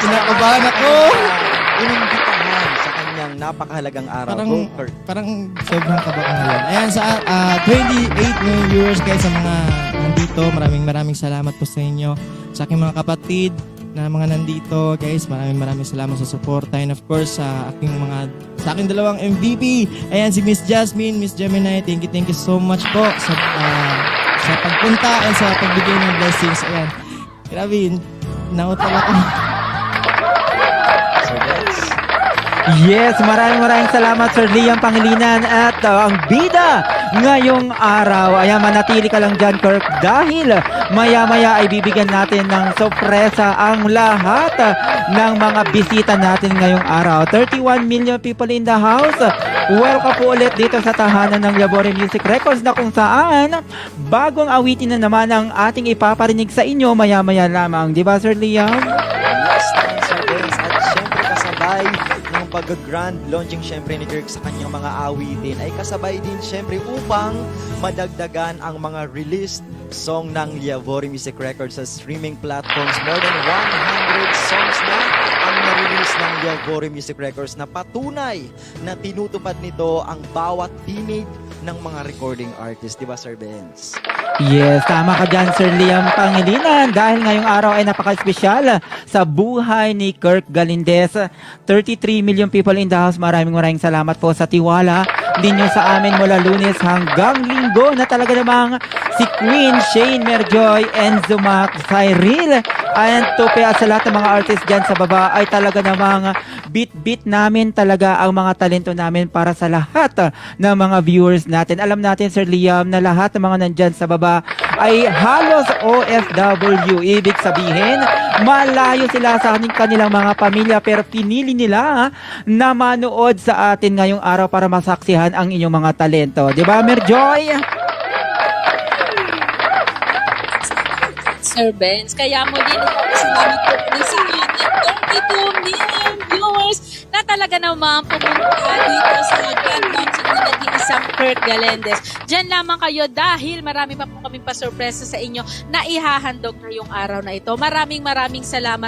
kinakabahan ako. Inimbitahan sa kanyang napakahalagang araw. Parang, Go, Kurt. parang sobrang kaba ko ngayon. Ayan, sa 28 million viewers guys, sa mga nandito, maraming salamat po sa inyo. Sa aking mga kapatid na mga nandito, guys, maraming salamat sa suporta. And of course, sa aking dalawang MVP. Ayan, si Miss Jasmine, Miss Gemini, thank you so much po sa pagpunta at sa pagbigay ng blessings. Ayan, grabe, nautal ako. So, guys. Yes, maraming salamat Sir Liam Pangilinan at ang bida ngayong araw. Ayan, manatili ka lang dyan, Kirk, dahil maya-maya ay bibigyan natin ng sorpresa ang lahat ng mga bisita natin ngayong araw. 31 million people in the house. Welcome po ulit dito sa tahanan ng Yabori Music Records na kung saan bagong awitin na naman ang ating ipaparinig sa inyo maya-maya lamang. Di ba, Sir Liam? Yes, Sir Vince. At syempre kasabay ng pag-grand launching syempre ni Kirk sa kanyang mga awitin ay kasabay din syempre upang madagdagan ang mga released song ng Liavori Music Records sa streaming platforms. More than 100 songs na ang na-release ng Liavori Music Records na patunay na tinutupad nito ang bawat tinig ng mga recording artist. Diba, Sir Benz? Yes, tama ka dyan, Sir Liam Pangilinan. Dahil ngayong araw ay napaka-espesyal sa buhay ni Kirk Galindez. 33 million people in the house. Maraming salamat po sa tiwala ninyo sa amin mula Lunes hanggang Linggo na talaga namang si Queen, Shane Merjoy, Enzo Mac, Cyril, and Tope at sa lahat ng mga artist dyan sa baba ay talaga namang beat namin talaga ang mga talento namin para sa lahat ng mga viewers natin. Alam natin, Sir Liam, na lahat ng mga nandyan sa baba ay halos OFW. Ibig sabihin, malayo sila sa kanilang mga pamilya pero pinili nila na manood sa atin ngayong araw para masaksihan ang inyong mga talento. Diba, Merjoy? Sir Benz. Kaya mo din salamat po rin sa ating 32 million viewers na talaga naman pumunta dito sa grand launching na nag-iisang Kirk Galindez. Diyan lamang kayo dahil marami pa po kaming pasurpresa sa inyo na ihahandog ngayong araw na ito. Maraming salamat.